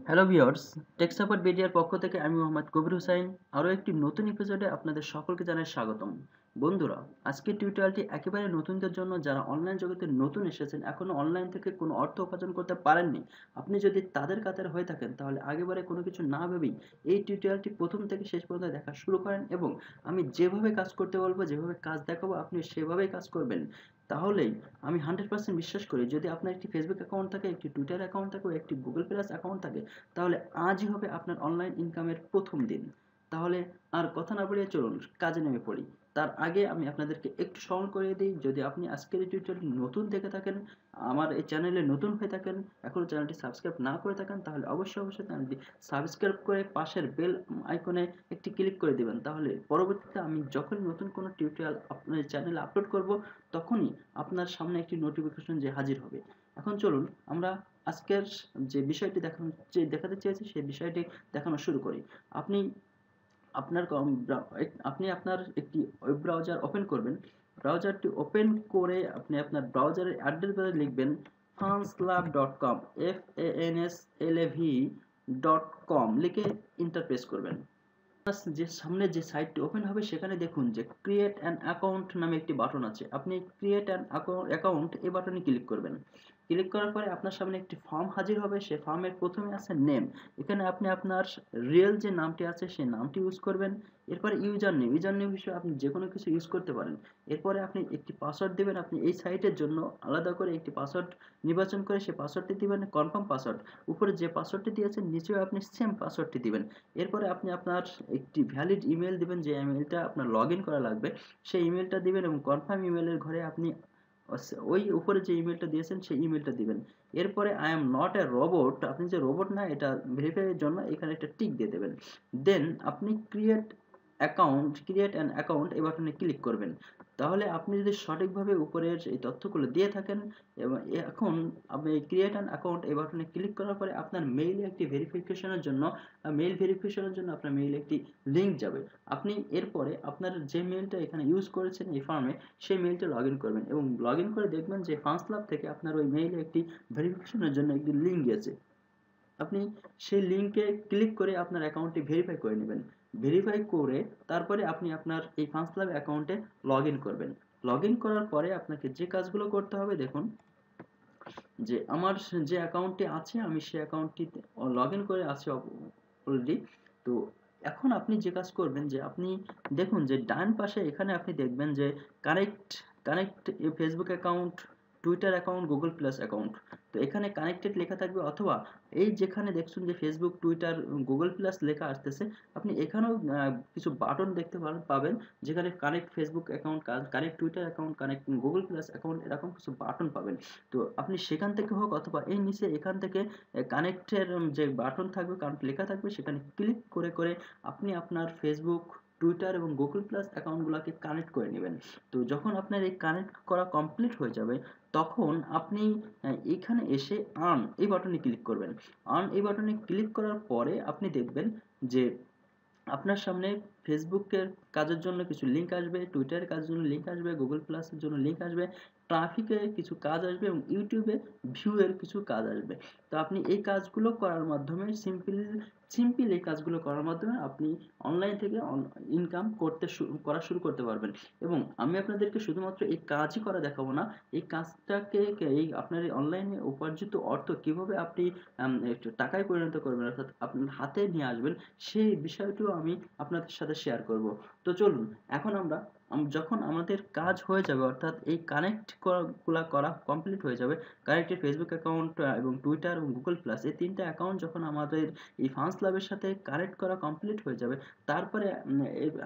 Hello viewers, take support মিডিয়ার পক্ষ থেকে আমি মোহাম্মদ কবির হুসাইন আরও একটি নতুন এপিসোডে আপনাদের সকলকে জানাই স্বাগতম। বন্ধুরা, আজকের টিউটোরিয়ালটি একেবারে নতুনদের জন্য, যারা অনলাইন জগতে নতুন এসেছেন, এখনো অনলাইন থেকে কোনো অর্থ উপার্জন করতে পারেননি। আপনি যদি তাদের কাতারে হয়ে থাকেন তাহলে আগেবারে কোনো কিছু না ভেবেই এই টিউটোরিয়ালটি প্রথম থেকে শেষ পর্যন্ত দেখা শুরু করেন এবং আমি যেভাবে কাজ করতে বলবো, যেভাবে কাজ দেখাবো আপনি সেভাবেই কাজ করবেন। তাহলেই আমি 100% বিশ্বাস করি, যদি আপনার একটি ফেসবুক অ্যাকাউন্ট থাকে, একটি টুইটার অ্যাকাউন্ট থাকে ও একটি গুগল প্লাস অ্যাকাউন্ট থাকে, তাহলে আজই হবে আপনার অনলাইন ইনকামের প্রথম দিন। তাহলে আর কথা না বাড়িয়ে চলুন কাজে নেমে পড়ি। তার আগে আমি আপনাদেরকে একটু স্মরণ করিয়ে দিই, যদি আপনি আজকের এই টিউটোরিয়ালটি নতুন দেখে থাকেন, আমার এই চ্যানেলে নতুন হয়ে থাকেন, এখনও চ্যানেলটি সাবস্ক্রাইব না করে থাকেন, তাহলে অবশ্যই চ্যানেলটি সাবস্ক্রাইব করে পাশের বেল আইকনে একটি ক্লিক করে দিবেন। তাহলে পরবর্তীতে আমি যখনই নতুন কোনো টিউটোরিয়াল আপনার চ্যানেলে আপলোড করব, তখনই আপনার সামনে একটি নোটিফিকেশন যে হাজির হবে। এখন চলুন আমরা আজকের যে বিষয়টি দেখাতে চেয়েছি সেই বিষয়টি দেখানো শুরু করি। আপনি আপনার আপনি আপনার একটি ওয়েব ব্রাউজার ওপেন করবেন। ব্রাউজারটি ওপেন করে আপনি আপনার ব্রাউজারের অ্যাড্রেস বারে লিখবেন fanslab.com, fanslav.com লিখে এন্টার প্রেস করবেন। যে সামনে যে সাইটটি ওপেন হবে সেখানে দেখুন যে ক্রিয়েট অ্যান অ্যাকাউন্ট নামে একটি বাটন আছে। আপনি ক্রিয়েট অ্যান অ্যাকাউন্ট এই বাটনে ক্লিক করবেন। ক্লিক করার পরে আপনার সামনে একটি ফর্ম হাজির হবে। সেই ফর্মের প্রথমে আছে নেম। এখানে আপনি আপনার রিয়েল যে নামটি আছে সেই নামটি ইউজ করবেন। এরপরে ইউজার নেম হিসেবে আপনি যে কোনো কিছু ইউজ করতে পারেন। এরপরে আপনি একটি পাসওয়ার্ড দেবেন। আপনি এই সাইটের জন্য আলাদা করে একটি পাসওয়ার্ড নির্বাচন করে সেই পাসওয়ার্ডটি দিবেন কনফার্ম পাসওয়ার্ড। উপরে যে পাসওয়ার্ডটি দিয়েছেন নিচেও আপনি সেম পাসওয়ার্ডটি দিবেন। এরপরে আপনি আপনার একটি ভ্যালিড ইমেল দিবেন, যে ইমেলটা আপনার লগ ইন করা লাগবে সেই ইমেলটা দিবেন এবং কনফার্ম ইমেলের ঘরে আপনি ওই উপরে যে ইমেলটা দিয়েছেন সেই ইমেলটা দিবেন। এরপরে I am not a robot, আপনি যে রোবট না এটা ভেরিফাই এর জন্য এখানে একটা টিক দিয়ে দেবেন। দেন আপনি ক্রিয়েট অ্যান অ্যাকাউন্ট এই বাটনে ক্লিক করবেন। তাহলে আপনি যদি সঠিকভাবে উপরের এই তথ্যগুলো দিয়ে থাকেন এবং এখন আপনি ক্রিয়েট অ্যান অ্যাকাউন্ট এই বাটনে ক্লিক করার পরে আপনার মেইলে একটি ভেরিফিকেশনের জন্য আপনার মেইলে একটি লিঙ্ক যাবে। আপনি এরপরে আপনার যে মেইলটা এখানে ইউজ করেছেন এই ফর্মে সেই মেইলটা লগ ইন করবেন এবং লগ ইন করে দেখবেন যে ফান্ডস থেকে আপনার ওই মেইলে একটি ভেরিফিকেশনের জন্য একটি লিঙ্ক গেছে। আপনি সেই লিঙ্কে ক্লিক করে আপনার অ্যাকাউন্টটি ভেরিফাই করে নেবেন। ভেরিফাই করে তারপরে আপনি আপনার এই ফান্ডস অ্যাকাউন্টে লগ ইন করবেন। লগ ইন করার পরে আপনাকে যে কাজগুলো করতে হবে দেখুন, যে আমার যে অ্যাকাউন্টটি আছে আমি সেই অ্যাকাউন্টটিতে লগ ইন করে আছি অলরেডি। তো এখন আপনি যে কাজ করবেন, যে আপনি দেখুন যে ডান পাশে এখানে আপনি দেখবেন যে connect connect Facebook account, Twitter account, Google plus account. তো এখানে কানেক্টেড লেখা থাকবে, অথবা এই যেখানে দেখছেন যে ফেসবুক, টুইটার, গুগল প্লাস লেখা আসতেছে, আপনি এখানেও কিছু বাটন দেখতে পাবেন, যেখানে connect Facebook account, connect Twitter account, connect Google plus account, এরকম কিছু বাটন পাবেন। তো আপনি সেখান থেকে হোক অথবা এই নিচে এখান থেকে কানেক্টের যে বাটন থাকবে, কানেক্ট লেখা থাকবে, সেখানে ক্লিক করে করে আপনি আপনার ফেসবুক, টুইটার এবং গুগল প্লাস অ্যাকাউন্টগুলোকে কানেক্ট করে নেবেন। তো যখন আপনার এই কানেক্ট করা কমপ্লিট হয়ে যাবে, তখন আপনি এখানে এসে আর্ন এই বাটনে ক্লিক করবেন। আর্ন এই বাটনে ক্লিক করার পরে আপনি দেখবেন যে আপনার সামনে ফেসবুকের কাজের জন্য কিছু লিঙ্ক আসবে, টুইটারের কাজের জন্য লিঙ্ক আসবে, গুগল প্লাসের জন্য লিঙ্ক আসবে, ট্রাফিকের কিছু কাজ আসবে এবং ইউটিউবে ভিউয়ের কিছু কাজ আসবে। তো আপনি এই কাজগুলো করার মাধ্যমে সিম্পল এই কাজগুলো করার মাধ্যমে আপনি অনলাইন থেকে ইনকাম করা শুরু করতে পারবেন। এবং আমি আপনাদেরকে শুধুমাত্র এই কাজই করা দেখাবো না, এই কাজটাকে এই আপনার এই অনলাইনে উপার্জিত অর্থ কিভাবে আপনি একটু টাকায় পরিণত করবেন, অর্থাৎ আপনার হাতে নিয়ে আসবেন, সেই বিষয়টিও আমি আপনাদের সাথে শেয়ার করব। তো চলুন এখন আমরা যখন আমাদের কাজ হয়ে যাবে, অর্থাৎ এই কানেক্ট করা কমপ্লিট হয়ে যাবে, কানেক্টেড ফেসবুক অ্যাকাউন্ট এবং টুইটার এবং গুগল প্লাস এই তিনটা অ্যাকাউন্ট যখন আমাদের এই ফান্ডস লাভের সাথে কানেক্ট করা কমপ্লিট হয়ে যাবে, তারপরে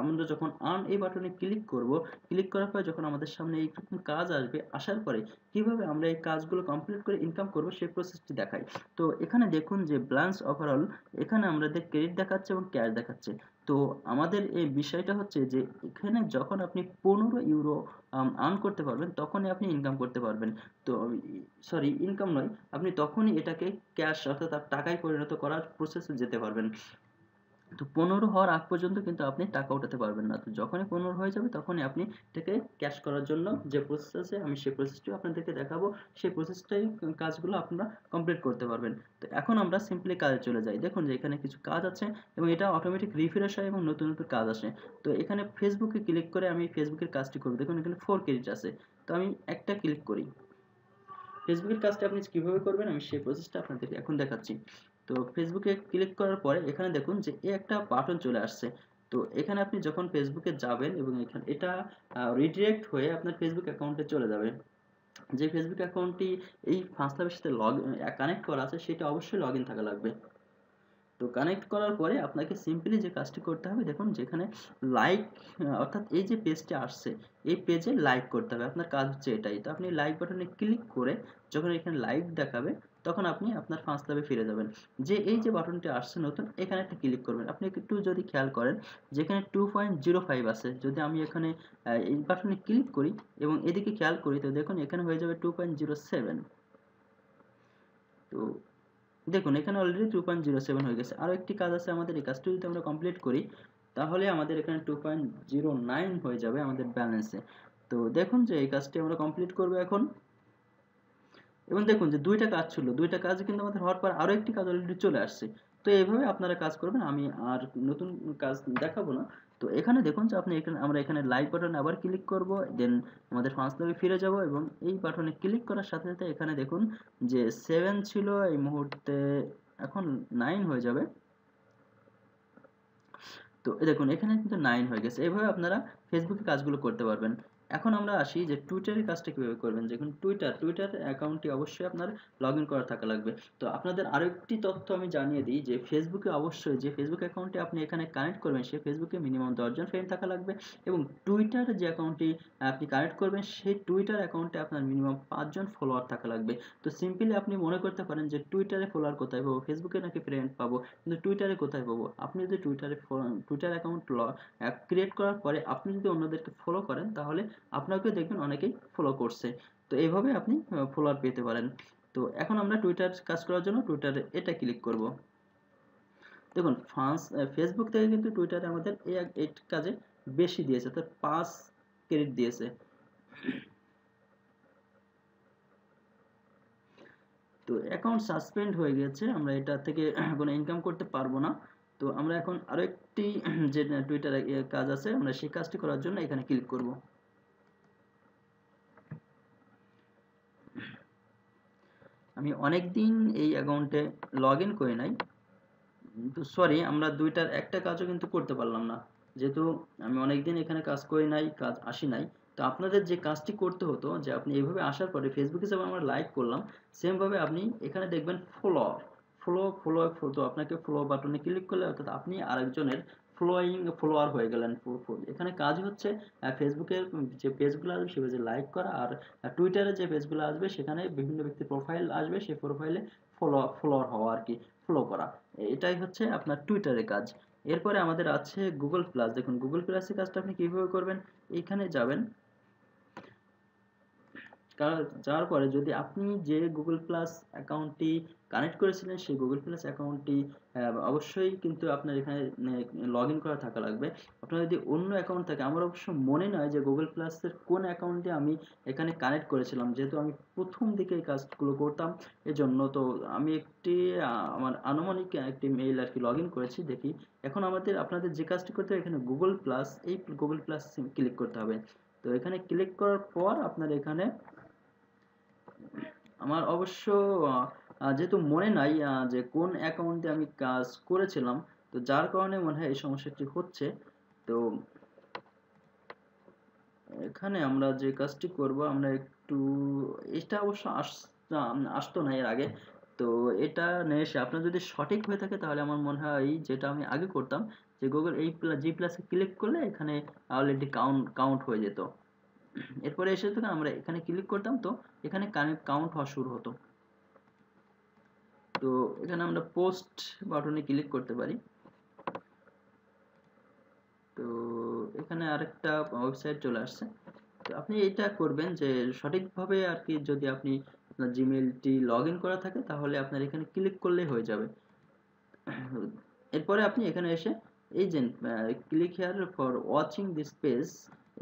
আমরা যখন আর্ন এই বাটনে ক্লিক করব, ক্লিক করার পরে যখন আমাদের সামনে এইরকম কাজ আসবে, আসার পরে কিভাবে আমরা এই কাজগুলো কমপ্লিট করে ইনকাম করব সেই প্রসেসটি দেখাই। তো এখানে দেখুন যে ব্যালেন্স ওভারঅল, এখানে আমাদের ক্রেডিট দেখাচ্ছে এবং ক্যাশ দেখাচ্ছে। তো আমাদের এই বিষয়টা হচ্ছে যে এখানে যখন আপনি 15 ইউরো আর্ন করতে পারবেন, তখনই আপনি ইনকাম করতে পারবেন। তো সরি, ইনকাম নয়, আপনি তখনই এটাকে ক্যাশ অর্থাৎ টাকায় পরিণত করার প্রসেসে যেতে পারবেন। তো 15 হওয়ার আগ পর্যন্ত কিন্তু আপনি টাকা উঠাতে পারবেন না। তো যখনই 15 হয়ে যাবে তখনই আপনি এটাকে ক্যাশ করার জন্য যে প্রসেস আছে আমি সেই প্রসেসটিও আপনাদেরকে দেখাবো। সেই প্রসেসটাই কাজগুলো আপনারা কমপ্লিট করতে পারবেন। তো এখন আমরা সিম্পলি কাজে চলে যাই। দেখুন যে এখানে কিছু কাজ আছে এবং এটা অটোমেটিক রিফ্রেশ হয় এবং নতুন, নতুন কাজ আসে। তো এখানে ফেসবুকে ক্লিক করে আমি ফেসবুকের কাজটি করব। দেখুন এখানে 4 ক্রেডিট আছে। তো আমি একটা ক্লিক করি। ফেসবুকের কাজটা আপনি কিভাবে করবেন আমি সেই প্রসেসটা আপনাদেরকে এখন দেখাচ্ছি। তো ফেসবুকে ক্লিক করার পরে এখানে দেখুন যে একটা বাটন চলে আসছে। তো এখানে আপনি যখন ফেসবুকে যাবেন এবং এখানে এটা রিডিরেক্ট হয়ে আপনার ফেসবুক অ্যাকাউন্টে চলে যাবে। যে ফেসবুক অ্যাকাউন্টটি এই ফার্স্টলাভের সাথে কানেক্ট করা আছে সেটা অবশ্যই লগইন থাকা লাগবে। তো কানেক্ট করার পরে আপনাকে সিম্পলি যে কাজটি করতে হবে দেখুন যেখানে লাইক অর্থাৎ এই যে পেজটা আসছে এই পেজে লাইক করতে হবে। আপনার কাজ হচ্ছে এটাই। তো আপনি লাইক বাটনে ক্লিক করে যখন এখানে লাইক দেখাবে তখন আপনি আপনার ফার্স্ট লাভে ফিরে যাবেন। যে এই যে বাটনটি আসছে নতুন এখানে একটা ক্লিক করবেন। আপনি একটু যদি খেয়াল করেন যেখানে 2.05 আছে যদি আমি এখানে এই বাটনে ক্লিক করি এবং এদিকে খেয়াল করি তো দেখুন এখানে হয়ে যাবে 2.07। তো দেখুন এখানে অলরেডি 2.07 হয়ে গেছে। আরো একটি কাজ আছে আমাদের, এই কাজটি যদি আমরা কমপ্লিট করি তাহলে আমাদের এখানে 2.09 হয়ে যাবে আমাদের ব্যালেন্সে। তো দেখুন যে এই কাজটি আমরা কমপ্লিট করব এখন। এবং দেখুন যে দুইটা কাজ ছিল, দুইটা কাজ কিন্তু আমাদের হওয়ার পর আরো একটি কাজ অলরেডি চলে আসছে। তো এইভাবে আপনারা কাজ করবেন, আমি আর নতুন কাজ দেখাবো না। তো এখানে দেখুন যে আপনি এখানে আমরা এখানে লাইক বাটনে আবার ক্লিক করব, দেন আমাদের ফার্স্ট লাভে ফিরে যাব এবং এই বাটনে ক্লিক করার সাথে সাথে এখানে দেখুন যে 7 ছিল এই মুহূর্তে এখন 9 হয়ে যাবে। তো দেখুন এখানে কিন্তু 9 হয়ে গেছে। এভাবে আপনারা ফেসবুকে কাজগুলো করতে পারবেন। এখন আমরা আসি যে টুইটারের কাজটা কিভাবে করবেন। দেখুন টুইটার অ্যাকাউন্টটি অবশ্যই আপনার লগইন করা থাকা লাগবে। তো আপনাদের আরো একটি তথ্য আমি জানিয়ে দিই যে ফেসবুকে অবশ্যই যে ফেসবুক অ্যাকাউন্টে আপনি এখানে কানেক্ট করবেন সেই ফেসবুকে মিনিমাম 10 জন ফ্রেন্ড থাকা লাগবে এবং টুইটার যে অ্যাকাউন্টটি আপনি কানেক্ট করবেন সেই টুইটার অ্যাকাউন্টে আপনার মিনিমাম 5 জন ফলোয়ার থাকা লাগবে। তো সিম্পলি আপনি মনে করতে পারেন যে টুইটারে ফলোয়ার কোথায় পাবো, ফেসবুকে নাকি ফ্রেন্ড পাবো, কিন্তু টুইটারে কোথায় পাবো। আপনি যদি টুইটার অ্যাকাউন্ট ক্রিয়েট করার পরে আপনি যদি অন্যদেরকে ফলো করেন তাহলে আপনাকেও দেখবেন অনেকেই ফলো করছে। তো এইভাবে আপনি ফলোয়ার পেতে পারেন। তো এখন আমরা টুইটার কাজ করার জন্য টুইটারে এটা ক্লিক করব। দেখুন ফেসবুক থেকে কিন্তু টুইটারে আমাদের এই কাজে বেশি দিয়েছে, অর্থাৎ 5 ক্রেডিট দিয়েছে। তো অ্যাকাউন্ট সাসপেন্ড হয়ে গেছে, আমরা এটা থেকে কোনো ইনকাম করতে পারবো না। তো আমরা এখন আরো একটি যে টুইটার কাজ আছে আমরা সেই কাজটি করার জন্য এখানে ক্লিক করব। আমি অনেকদিন এই অ্যাকাউন্টে লগ ইন করি নাই, তো সরি আমরা দুইটার একটা কাজও কিন্তু করতে পারলাম না, যেহেতু আমি অনেকদিন এখানে কাজ করি নাই, কাজ আসি নাই। তো আপনাদের যে কাজটি করতে হতো যে আপনি এইভাবে আসার পরে ফেসবুকে যেমন আমরা লাইক করলাম সেম ভাবে আপনি এখানে দেখবেন তো আপনাকে ফলো বাটনে ক্লিক করলে অর্থাৎ আপনি আরেকজনের ফলোয়ার হয়ে গেলেন। এখানে কাজ হচ্ছে ফেসবুকের যে পেজগুলো আসবে সে পেজে লাইক করা, আর টুইটারে যে পেজগুলো আসবে সেখানে বিভিন্ন ব্যক্তির প্রোফাইল আসবে, সেই প্রোফাইলে ফলোয়ার হওয়া আর কি, ফলো করা। এটাই হচ্ছে আপনার টুইটারের কাজ। এরপরে আমাদের আছে গুগল প্লাস। দেখুন গুগল প্লাসের কাজটা আপনি কিভাবে করবেন, এইখানে যাবেন, যাওয়ার পরে যদি আপনি যে গুগল প্লাস অ্যাকাউন্টটি কানেক্ট করেছিলেন সেই গুগল প্লাস অ্যাকাউন্টটি অবশ্যই কিন্তু আপনার এখানে লগ ইন করা থাকা লাগবে। আপনার যদি অন্য অ্যাকাউন্ট থাকে, আমার অবশ্য মনে নয় যে গুগল প্লাসের কোন অ্যাকাউন্টে আমি এখানে কানেক্ট করেছিলাম, যেহেতু আমি প্রথম দিকে এই কাজগুলো করতাম এজন্য। তো আমি একটি আমার আনুমানিক একটি মেইল আর কি লগ ইন করেছি, দেখি। এখন আপনাদের যে কাজটি করতে হবে এখানে গুগল প্লাস, এই গুগল প্লাস ক্লিক করতে হবে। তো এখানে ক্লিক করার পর আপনার এখানে আমার অবশ্য যেহেতু মনে নাই যে কোন অ্যাকাউন্টে আমি কাজ করেছিলাম, তো যার কারণে মনে হয় এই সমস্যাটি হচ্ছে। তো এখানে আমরা যে কাজটি করব আমরা একটু, এটা অবশ্য আসতো না এর আগে। তো এটা নিয়ে এসে আপনার যদি সঠিক হয়ে থাকে তাহলে আমার মনে হয় যেটা আমি আগে করতাম যে গুগল এই জি প্লাসে ক্লিক করলে এখানে অলরেডি কাউন্ট হয়ে যেত। এরপরে এসে তো আমরা এখানে ক্লিক করতাম, তো এখানে কাউন্ট হওয়া শুরু হতো। তো এখানে আমরা পোস্ট বাটনে ক্লিক করতে পারি। তো এখানে আরেকটা ওয়েবসাইট চলে আসছে। তো আপনি এটা করবেন যে সঠিকভাবে আর কি, যদি আপনি আপনার জিমেইলটি লগ ইন করা থাকে তাহলে আপনার এখানে ক্লিক করলেই হয়ে যাবে। এরপরে আপনি এখানে এসে এই যে click here for watching this page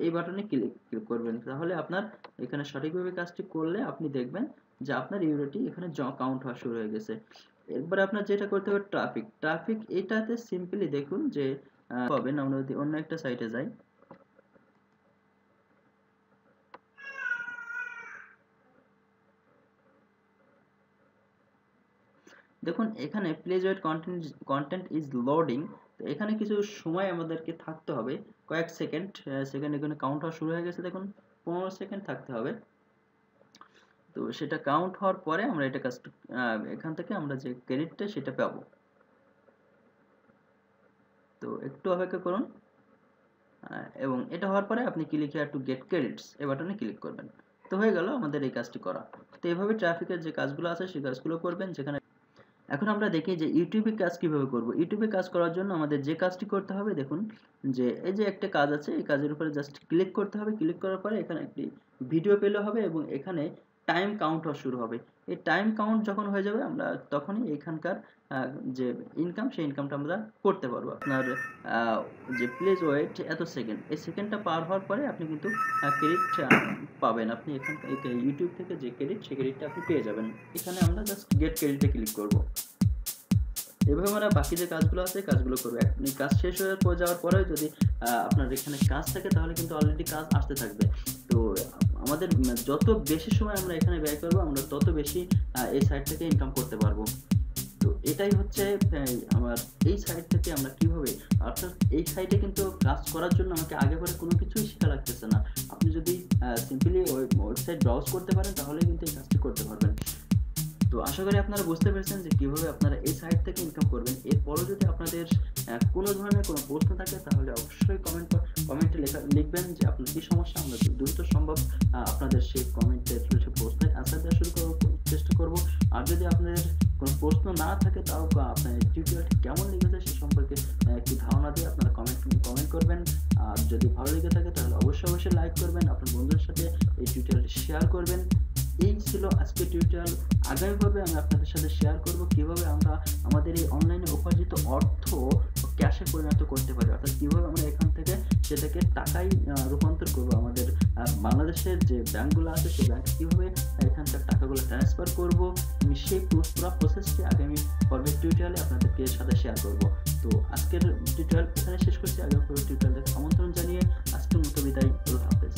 এই বাটনে ক্লিক করবেন। তাহলে আপনার এখানে সঠিকভাবে কাজটি করলে আপনি দেখবেন যে আপনার ইউরোটি এখানে কাউন্ট হওয়া শুরু হয়ে গেছে। এরপরে আপনার যেটা করতে হবে ট্রাফিক এটাতে সিম্পলি দেখুন যে পাবেন। আমরা যদি অন্য একটা সাইটে যাই, দেখুন এখানে please wait content is loading. তো এখানে কিছু সময় আমাদেরকে থাকতে হবে, কয়েক সেকেন্ড এখানে কাউন্ট হওয়া শুরু হয়ে গেছে। দেখুন 15 সেকেন্ড থাকতে হবে। তো সেটা কাউন্ট হওয়ার পরে আমরা এটা এখান থেকে আমরা যে ক্রেডিটটা সেটা পাবো। তো একটু অপেক্ষা করুন, এবং এটা হওয়ার পরে আপনি click here to get credits এই বাটনে ক্লিক করবেন। তো হয়ে গেল আমাদের এই কাজটি করা। তো এইভাবে ট্রাফিকের যে কাজগুলো আছে সেই কাজগুলো করবেন। যেখানে এখন আমরা দেখি যে ইউটিউবে কাজ কিভাবে করব। ইউটিউবে কাজ করার জন্য আমাদের যে কাজটি করতে হবে, দেখুন যে এই যে একটা কাজ আছে, এই কাজের উপরে জাস্ট ক্লিক করতে হবে। ক্লিক করার পরে এখানে একটি ভিডিও পেলে হবে এবং এখানে টাইম কাউন্ট হওয়া শুরু হবে। এই টাইম কাউন্ট যখন হয়ে যাবে আমরা তখনই এখানকার যে ইনকাম সেই ইনকামটা আমরা করতে পারবো। আপনার যে প্লিজ ওয়েট এত সেকেন্ড, এই সেকেন্ডটা পার হওয়ার পরে আপনি কিন্তু ক্রেডিট পাবেন। আপনি এখানকার ইউটিউব থেকে যে ক্রেডিট সেই ক্রেডিটটা আপনি পেয়ে যাবেন। এখানে আমরা জাস্ট গেট ক্রেডিটে ক্লিক করব। এভাবে আমরা বাকি যে কাজগুলো আছে কাজগুলো করবো। আপনি কাজ শেষ হয়ে যাওয়ার পরে যদি আপনার এখানে কাজ থাকে তাহলে কিন্তু অলরেডি কাজ আসতে থাকবে। তো আমাদের যত বেশি সময় আমরা এখানে ব্যয় করবো আমরা তত বেশি এই সাইট থেকে ইনকাম করতে পারবো। তো এটাই হচ্ছে আমার এই সাইট থেকে আমরা কিভাবে, অর্থাৎ এই সাইটে কিন্তু কাজ করার জন্য আমাকে আগে পরে কোনো কিছুই শেখা লাগতেছে না। আপনি যদি সিম্পলি ওয়েবসাইট ব্রাউজ করতে পারেন তাহলে কিন্তু এই কাজটি করতে পারবেন। তো আশা করি আপনারা বুঝতে পেরেছেন যে কিভাবে আপনারা এই সাইট থেকে ইনকাম করবেন। এরপরও যদি আপনাদের কোনো ধরনের কোনো প্রশ্ন থাকে তাহলে অবশ্যই কমেন্টে লিখবেন যে আপনার কি সমস্যা। আমরা দ্রুত সম্ভব আপনাদের সেই কমেন্টের প্রশ্নের অ্যান্সার দেওয়ার চেষ্টা করব। আর যদি আপনাদের কোনো প্রশ্ন না থাকে তাও আপনার টিউটোরিয়ালটি কেমন লেগেছে সে সম্পর্কে একটি ধারণা দিয়ে আপনারা কমেন্ট করবেন। আর যদি ভালো লেগে থাকে তাহলে অবশ্যই লাইক করবেন, আপনার বন্ধুদের সাথে এই টিউটোরিয়ালটি শেয়ার করবেন। এই ছিল আজকের টিউটোরিয়াল। আগামীভাবে আমি আপনাদের সাথে শেয়ার করব কিভাবে আমরা আমাদের এই অনলাইনে উপার্জিত অর্থ ক্যাশে পরিণত করতে পারি, অর্থাৎ কিভাবে আমরা এখান থেকে সেটাকে টাকায় রূপান্তর করব। আমাদের বাংলাদেশের যে ব্যাংকগুলো আছে সেই ব্যাংকে কিভাবে এখানকার টাকাগুলো ট্রান্সফার করব, আমি সেই পুরো প্রসেসটি আগামী পর্বের টিউটোরিয়ালে আপনাদেরকে সাথে শেয়ার করব। তো আজকের টিউটোরিয়াল এখানে শেষ করছি। আগামী পর্বের টিউটোরিয়াল দেখার আমন্ত্রণ জানিয়ে আজকের মতো বিদায়। আল্লাহ হাফেজ।